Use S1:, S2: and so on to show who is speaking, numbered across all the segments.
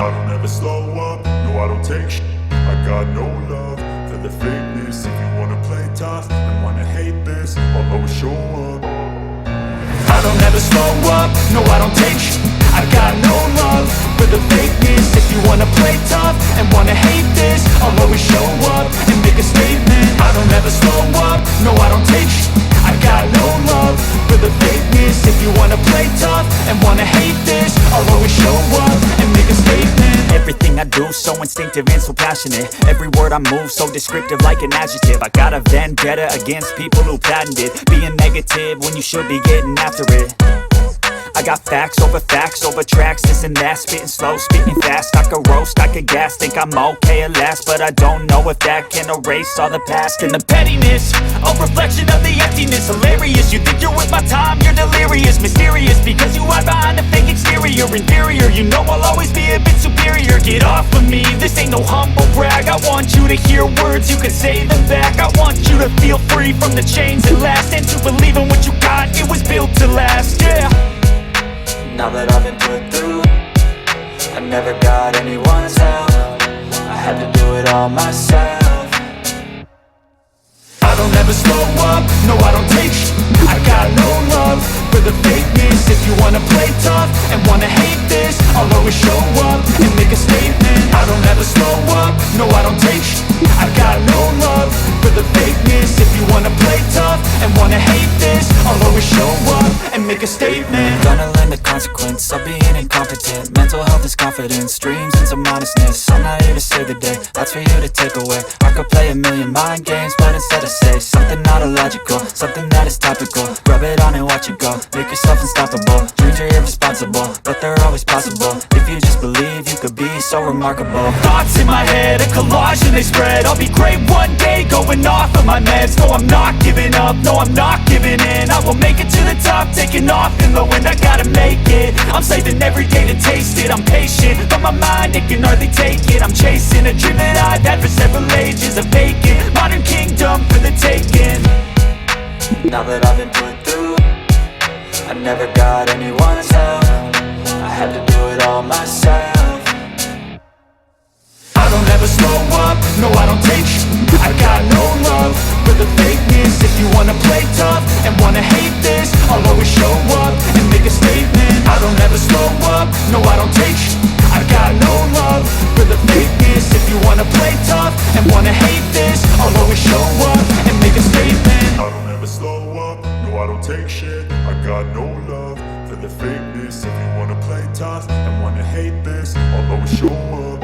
S1: I don't ever slow up, no I don't take shit. I got no love for the fakeness. If you wanna play tough and wanna hate this, I'll always show up. I don't ever slow up, no I don't take shit. I got no love for the fakeness. If you wanna play tough and wanna hate this, I'll always show up and make a statement. I don't ever slow up, no I don't take shit. I got no love for the fakeness. If you wanna play tough and wanna hate this, I'll always show up and make a statement.
S2: Everything I do so instinctive and so passionate. Every word I move so descriptive like an adjective. I got a vendetta against people who patented being negative when you should be getting after it. I got facts over tracks, this and that. Spitting slow, spitting fast. I could roast, I could gas. Think I'm okay at last, but I don't know if that can erase all the past. And the pettiness, a reflection of the emptiness. Hilarious, you think you're worth my time, you're delirious. Mysterious, because you hide behind a fake exterior. Inferior, you know I'll always be a bit superior. Get off of me, this ain't no humble brag. I want you to hear words, you can say them back. I want you to feel free from the chains that last, and to believe in what you got, it was built to last, yeah.
S3: Now that I've been put through, I never got anyone's help. I had to do it all myself.
S1: I don't ever slow up, no I don't take shit. I got no love for the fakeness. If you wanna play tough and wanna hate this, I'll always show up and make a statement. I don't ever slow up, no I don't take shit. I got no love for the fakeness. If you wanna play tough and wanna hate this, I'll always show up and make a statement.
S3: Gonna learn the consequence of being incompetent. Mental health is confidence, dreams and some honestness. I'm not here to save the day, that's for you to take away. I could play a million mind games, but instead I say something not illogical, something that is topical. Rub it on and watch it go, make yourself unstoppable. Dreams are irresponsible, but they're always possible. If you just believe, you could be so remarkable.
S2: Thoughts in my head, a collage and they spread. I'll be great one day, going off of my meds. No, I'm not giving up, no, I'm not giving in. I will make it to the top, taking off in the wind. I gotta make it, I'm saving every day to taste it. I'm patient, but my mind, it can hardly take it. I'm chasing a dream that I've had for several ages. A vacant, modern kingdom for the taking.
S3: Now that I've been put through, I never got anyone's help. I had to do it all myself.
S1: I don't ever slow up, no I don't take shit. I got no love for the fakeness. If you wanna play tough and wanna hate this, I'll always show up and make a statement. I don't ever slow up, no I don't take shit. I got no love for the fakeness. If you wanna play tough and wanna hate this, I'll always show up and make a statement. I don't ever slow up, no I don't take shit. I got no love for the fakeness. If you wanna play tough and wanna hate this, I'll always show up.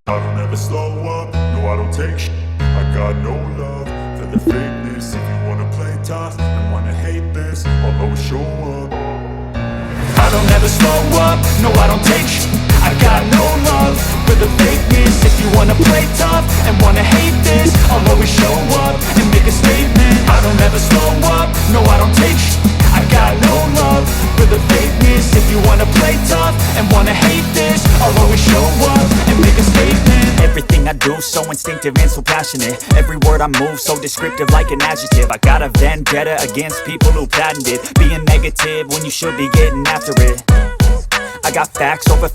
S1: I don't ever slow up, no I don't take shit. I got no love for the fakeness. If you wanna play tough and wanna hate this, I'll always show up. I don't ever slow up, no I don't take shit. I got no love for the fakeness. If you wanna play tough and wanna hate this, I'll always show up and make a statement. I don't ever slow up, no I don't take shit. I got no love for the fakeness. If you wanna play tough and wanna hate this, I'll always show up and make a statement.
S2: Everything I do so instinctive and so passionate. Every word I move so descriptive like an adjective. I got a vendetta against people who patented being negative when you should be getting after it. I got facts over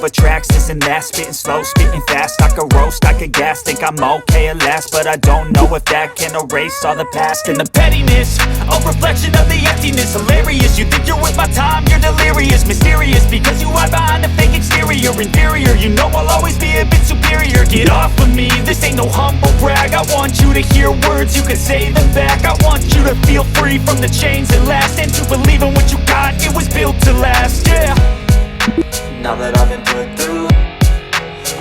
S2: tracks, this and that. Spitting slow, spitting fast. I could roast, I could gas. Think I'm okay at last, but I don't know if that can erase all the past. And the pettiness, a reflection of the emptiness. Hilarious, you think you're worth my time, you're delirious. Mysterious, because you hide behind a fake exterior. Inferior, you know I'll always be a bit superior. Get off of me, this ain't no humble brag. I want you to hear words, you can say them back. I want you to feel free from the chains that last, and to believe in what you got, it was built to last, yeah.
S3: Now that I've been put through,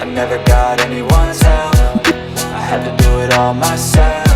S3: I never got anyone's help. I had to do it all myself.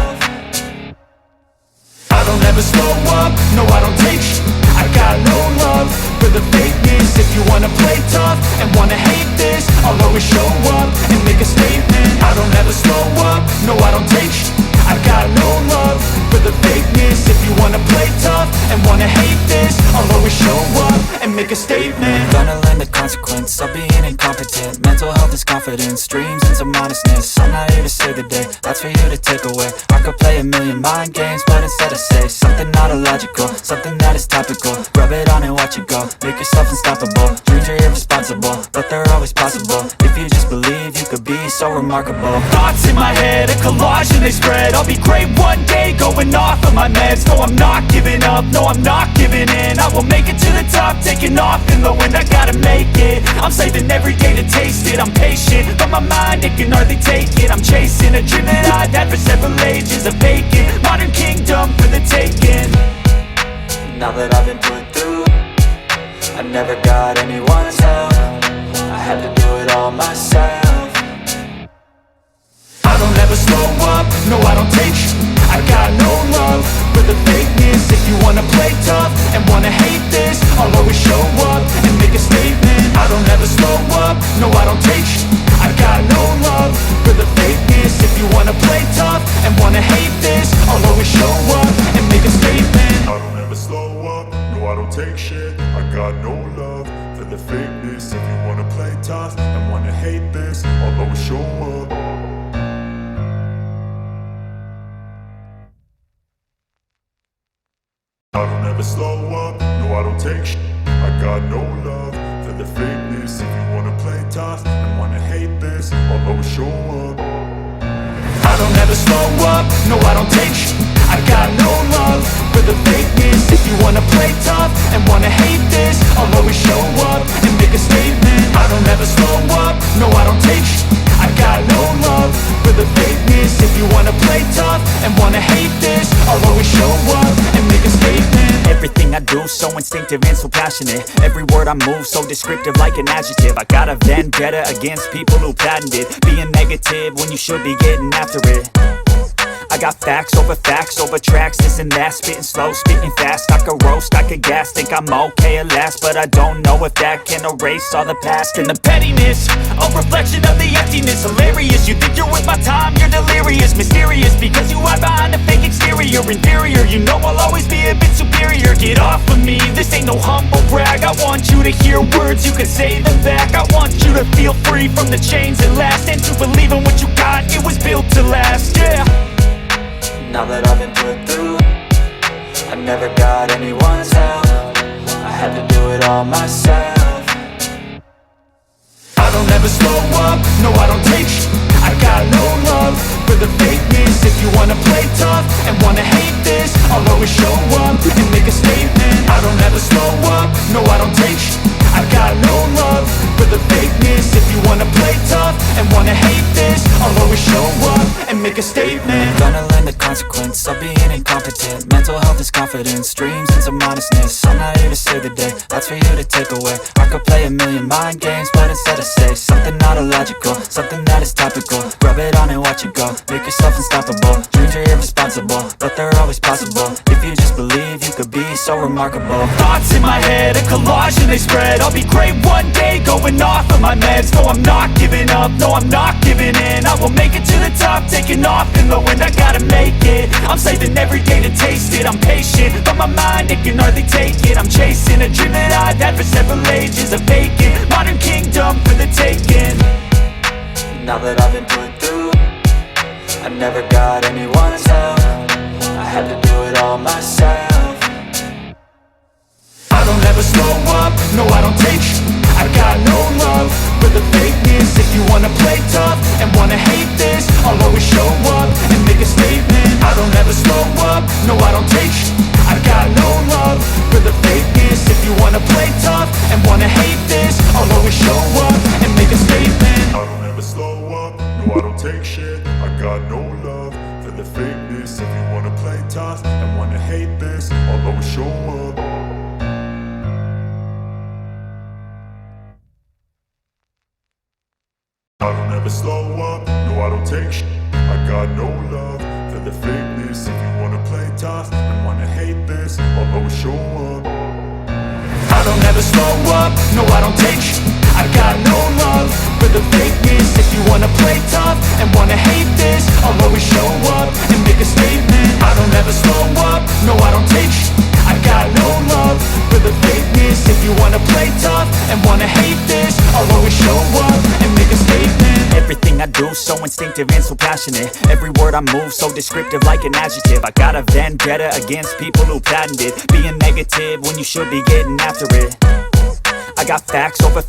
S1: I don't ever slow up, no I don't take shit. I got no love for the fakeness. If you wanna play tough and wanna hate this, I'll always show up and make a statement. I don't ever slow up, no I don't take shit. I got no love for the fakeness. If you wanna play tough and wanna hate this, I'll always show up and make a statement.
S3: Gonna learn the consequence of being incompetent. Mental health is this confidence, dreams and some honestness. I'm not here to save the day, that's for you to take away. I could play a million mind games, but instead I say something not illogical, something that is topical. Rub it on and watch it go, make yourself unstoppable. Dreams are irresponsible, but they're always possible. If you just believe, you could be so remarkable.
S2: Thoughts in my head, a collage and they spread. I'll be great one day, going off of my meds. No, I'm not giving up, no, I'm not giving in. I will make it to the top, taking off in the wind. I gotta make it, I'm saving every day to taste it. I'm patient, but my mind, it can hardly take it. I'm chasing a dream that I've had for several ages. A vacant, modern kingdom for the taking.
S3: Now that I've been put through, I never got anyone's help. I had to do it all myself.
S2: I don't ever slow up, no I don't take I got no love for the fakeness. If you wanna play tough and wanna hate this, I'll always show up and make a statement. I don't ever slow up, no I don't take I got no love for the fakeness. If you wanna play tough and wanna hate this, I'll always show up and make a statement.
S1: I don't ever slow up, no I don't take shit. I got no love for the fakeness. If you wanna play tough and wanna hate this, I'll always show up. I don't ever slow up, no I don't take shit. I got no love for the fakeness. If you wanna play tough and wanna hate this, I'll always show up.
S2: I don't ever slow up, no I don't take I got no love for the fakeness. If you wanna play tough and wanna hate this, I'll always show up and make a statement. I don't ever slow up, no I don't take I got no love for the fakeness. If you wanna play tough and wanna hate this, I'll always show up and make a statement. Everything I do so instinctive and so passionate. Every word I move so descriptive like an adjective. I got a vendetta against people who patented being negative when you should be getting after it. I got facts over tracks, this and that. Spitting slow, spitting fast, I could roast, I could gas. Think I'm okay at last, but I don't know if that can erase all the past. And the pettiness, a reflection of the emptiness. Hilarious, you think you're with my time, you're delirious. Mysterious, because you hide behind a fake exterior. Inferior, you know I'll always be a bit superior. Get off of me, this ain't no humble brag. I want you to hear words, you can say them back. I want you to feel free from the chains that last, and to believe in what you got, it was built to last, yeah.
S3: Now that I've been put through, I never got anyone's help. I had to do it all myself.
S2: I don't ever slow up, no I don't take I got no love for the fakeness. If you wanna play tough and wanna hate this, I'll always show up and make a statement. I don't ever slow up, no I don't take I got no love for the fakeness. If you wanna play tough and wanna hate this, I'll always show up and make a statement.
S3: Gonna learn the consequence of being incompetent. Mental health is confidence, dreams and some honestness. I'm not here to save the day, that's for you to take away. I could play a million mind games, but instead I say something not illogical, something that is topical. Rub it on and watch it go, make yourself unstoppable. Dreams are irresponsible, but they're always possible. If you just believe, you could be so remarkable.
S2: Thoughts in my head, a collage and they spread. I'll be great one day, going off of my meds. No, I'm not giving up, no, I'm not giving in. I will make it to the top, taking off in the wind. I gotta make it, I'm saving every day to taste it. I'm patient, but my mind, it can hardly take it. I'm chasing a dream that I've had for several ages. A vacant, modern kingdom for the taking.
S3: Now that I've been put through, I never got anyone's help. I had to do it all myself.
S2: I don't ever slow up, no I don't take I got no love for the fakeness. If you wanna play tough and wanna hate this, I'll always show up and make a statement. I don't ever slow up, no I don't take I got no love for the fakeness. If you wanna play tough and wanna hate this, I'll always show up and make a statement.
S1: I don't ever slow up, no I don't take shit. I got no love for the fakeness. If you wanna play tough and wanna hate this, I'll always show up. I don't ever slow up, no I don't take shit. I got no love for the fakeness. If you wanna play tough and wanna hate this, I'll always show up.
S2: I don't ever slow up, no I don't take I got no love for the fakeness. If you wanna play tough and wanna hate this, I'll always show up and make a statement. I don't ever slow up, no I don't take I got no love for the fakeness. If you wanna play tough and wanna hate this, I'll always show up and make a statement. do, so instinctive and so passionate. Every word I move, so descriptive like an adjective. I got a vendetta against people who patented being negative when you should be getting after it. I got facts over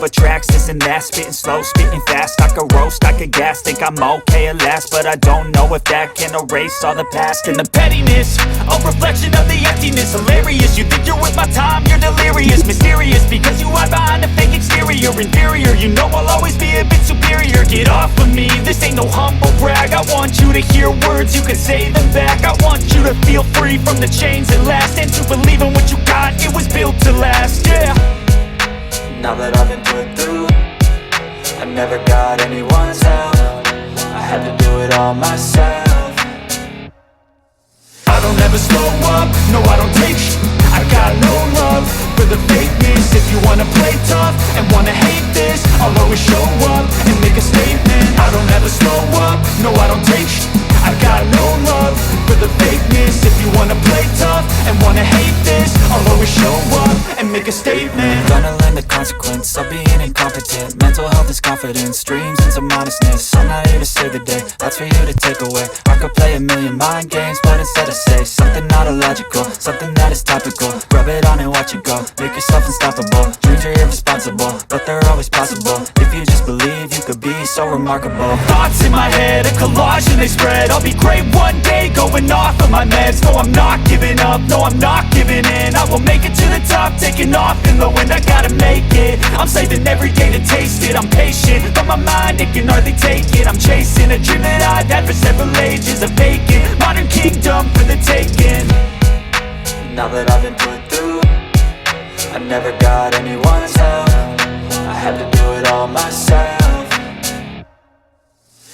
S2: tracks, this and that. Spitting slow, spitting fast, I could roast, I could gas. Think I'm okay at last, but I don't know if that can erase all the past. And the pettiness, a reflection of the emptiness. Hilarious, you think you're worth my time, you're delirious. Mysterious, because you hide behind a fake exterior. Inferior, you know I'll always be a bit superior. Get off of me, this ain't no humble brag. I want you to hear words, you can say them back. I want you to feel free from the chains that last, and to believe in what you got, it was built to last, yeah.
S3: Now that I've been put through, I never got anyone's help. I had to do it all myself.
S1: I don't ever slow up, no I don't take sh**. I got no love for the fakeness. If you wanna play tough and wanna hate this, I'll always show up and make a statement. I don't ever slow up, no I don't take sh**. I got no love for the fakeness. If you wanna play tough and wanna hate this, I'll always show up and make a statement.
S3: Gonna learn the consequence of being incompetent. Mental health is confidence, dreams into modestness. I'm not here to save the day, that's for you to take away. I could play a million mind games, but instead I say something not illogical, something that is topical. Rub it on and watch it go, make yourself unstoppable. Dreams are irresponsible, but they're always possible. If you just believe, you could be so remarkable.
S2: Thoughts in my head, a collage and they spread. I'll be great one day, going off of my meds. No, I'm not giving up, no, I'm not giving in. I will make it to the top, taking off in the wind. I gotta make it, I'm saving every day to taste it. I'm patient, but my mind, it can hardly take it. I'm chasing a dream that I've had for several ages. A vacant, modern kingdom for the taking.
S3: Now that I've been put through, I never got anyone's help. I had to do it all myself.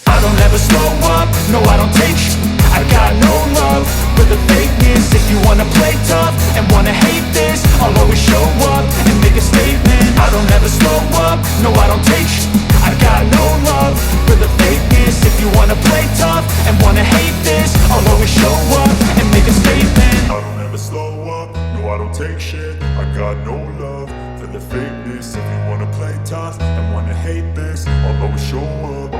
S1: I don't ever slow up, no I don't take sh**. I got no love for the fakeness. If you wanna play tough and wanna hate this, I'll always show up and make a statement. I don't ever slow up, no I don't take sh**. I got no love for the fakeness. If you wanna play tough and wanna hate this, I'll always show up and make a statement. I don't ever slow up, no I don't take shit. I got no love for the fakeness. If you wanna play tough and wanna hate this, I'll always show up.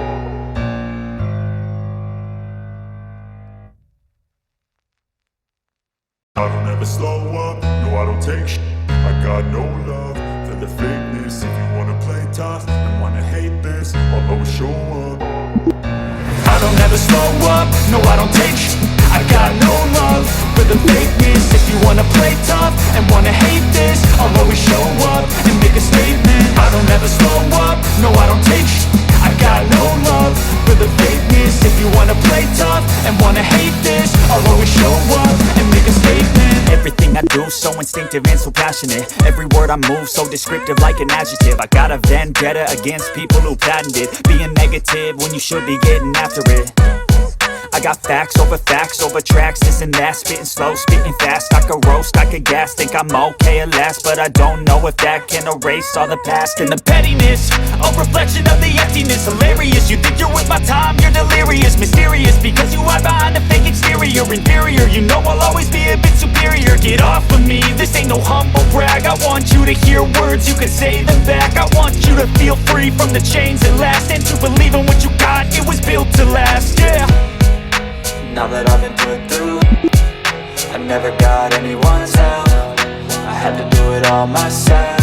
S1: I don't ever slow up, no I don't take sh**. I got no love for the fakeness. If you wanna play tough and wanna hate this, I'll always show up. I don't ever slow up, no I don't take sh**. I got no love for the fakeness. If you wanna play tough and wanna hate this, I'll always show up and make a statement. I don't ever slow up, no I don't take sh**. I got no love for the fakeness. If you wanna play tough and wanna hate this, I'll always show up and make a statement.
S2: Everything I do, so instinctive and so passionate. Every word I move, so descriptive like an adjective. I got a vendetta against people who patented being negative when you should be getting after it. I got facts over tracks, this and that. Spitting slow, spitting fast, I could roast, I could gas. Think I'm okay at last, but I don't know if that can erase all the past. And the pettiness, a reflection of the emptiness. Hilarious, you think you're worth my time, you're delirious. Mysterious, because you hide behind a fake exterior. Inferior, you know I'll always be a bit superior. Get off of me, this ain't no humble brag. I want you to hear words, you can say them back. I want you to feel free from the chains that last, and to believe in what you got, it was built to last, yeah.
S3: Now that I've been put through, I never got anyone's help. I had to do it all myself.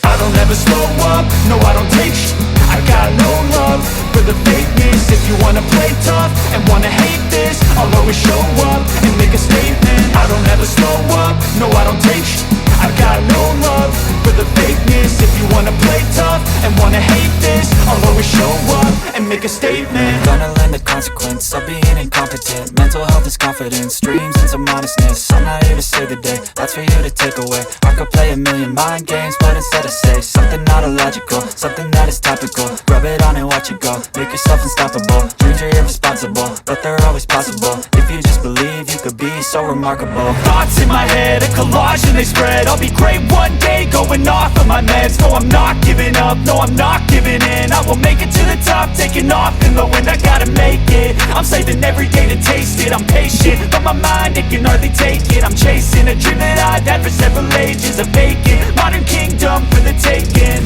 S1: I don't ever slow up, no I don't take sh**. I got no love for the fakeness. If you wanna play tough and wanna hate this, I'll always show up and make a statement. I don't ever slow up, no I don't take sh**. I got no love for the fakeness. If you wanna play tough and wanna hate this, I'll always show up and make a statement.
S3: Gonna learn the consequence of being incompetent. Mental health is confidence, dreams into modestness. I'm not here to save the day, that's for you to take away. I could play a million mind games, but instead I say something not illogical, something that is topical. Rub it on and watch it go, make yourself unstoppable. Dreams are irresponsible, but they're always possible. If you just believe, you could be so remarkable.
S2: Thoughts in my head, a collage and they spread. I'll be great one day, going off of my meds. No, I'm not giving up, no, I'm not giving in. I will make it to the top, taking off in the wind. I gotta make it, I'm saving every day to taste it. I'm patient, but my mind, it can hardly take it. I'm chasing a dream that I've had for several ages. A vacant, modern kingdom for the taking.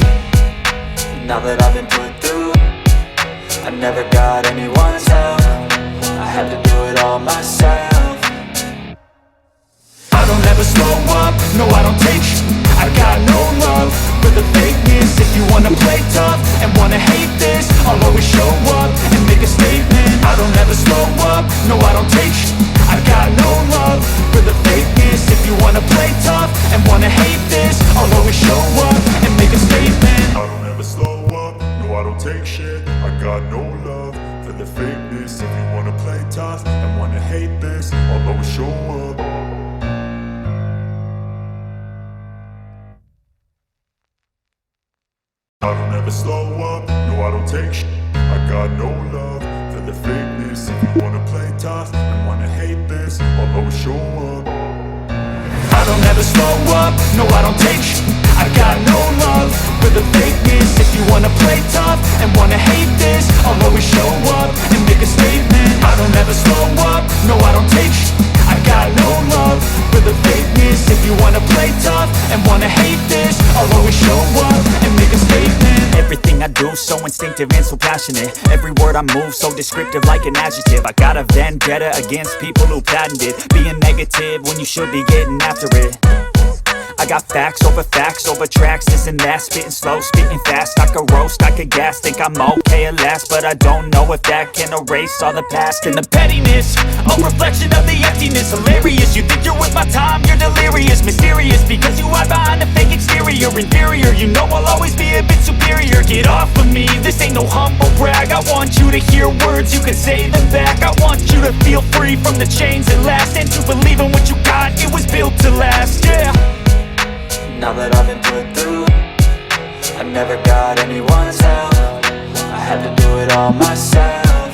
S3: Now that I've been put through,
S2: never slow up, no I don't take sh*t. I got no love for the fakeness. If you wanna play tough and wanna hate this, I'll always show up and make a statement. I don't ever slow up, no I don't take sh*t. I got no love for the fakeness. If you wanna play tough and wanna hate this, I'll always show up and make a statement.
S1: I don't ever slow up, no I don't take shit. I got no love for the fakeness. If you wanna play tough and wanna hate this, I'll always show up. I don't ever slow up, no I don't take shit. I got no love for the fakeness. If you wanna play tough and wanna hate this, I'll always show up.
S2: I don't ever slow up, no I don't take sh*t. I got no love for the fakeness. If you wanna play tough and wanna hate this, I'll always show up and make a statement. I don't ever slow up, no I don't take sh*t. I got no love for the fakeness. If you wanna play tough and wanna hate this, I'll always show up and make a statement. Everything I do so instinctive and so passionate. Every word I move so descriptive like an adjective. I got a vendetta against people who patented being negative when you should be getting after it. I got facts over tracks, this and that. Spitting slow, spitting fast, I could roast, I could gas. Think I'm okay at last, but I don't know if that can erase all the past. And the pettiness, a reflection of the emptiness. Hilarious, you think you're with my time, you're delirious. Mysterious, because you hide behind a fake exterior. Inferior, you know I'll always be a bit superior. Get off of me, this ain't no humble brag. I want you to hear words, you can say them back. I want you to feel free from the chains that last, and to believe in what you got, it was built to last, yeah.
S3: Now that I've been put through, I never got anyone's help. I had to do it all myself.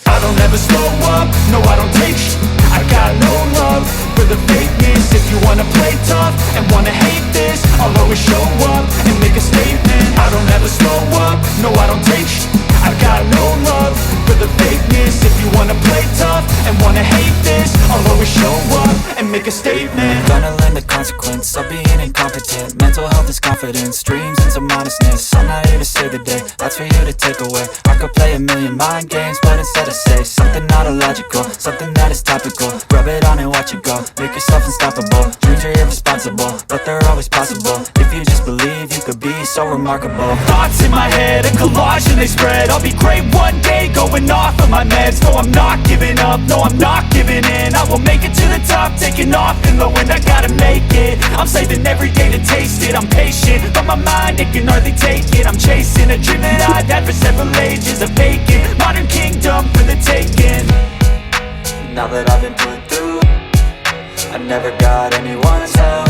S2: I don't ever slow up, no I don't take sh*t. I got no love for the fakeness. If you wanna play tough and wanna hate this, I'll always show up and make a statement. I don't ever slow up, no I don't take sh*t. I got no love for the fakeness. If you wanna play tough and wanna hate this, I'll always show up and make a statement.
S3: Gonna learn the consequence of being incompetent. Mental health is confidence, dreams and some modestness. I'm not here to save the day, that's for you to take away. I could play a million mind games, but instead I say something not illogical, something that is topical. Rub it on and watch it go, make yourself unstoppable. Dreams are irresponsible, but they're always possible. If you just believe, you could be so remarkable.
S2: Thoughts in my head, a collage and they spread. I'll be great one day, going off of my meds. No, I'm not giving up, no, I'm not giving in. I will make it to the top, taking off in the wind. I gotta make it, I'm saving every day to taste it. I'm patient, but my mind, it can hardly take it. I'm chasing a dream that I've had for several ages. A vacant, modern kingdom for the taking.
S3: Now that I've been put through, I never got anyone's help.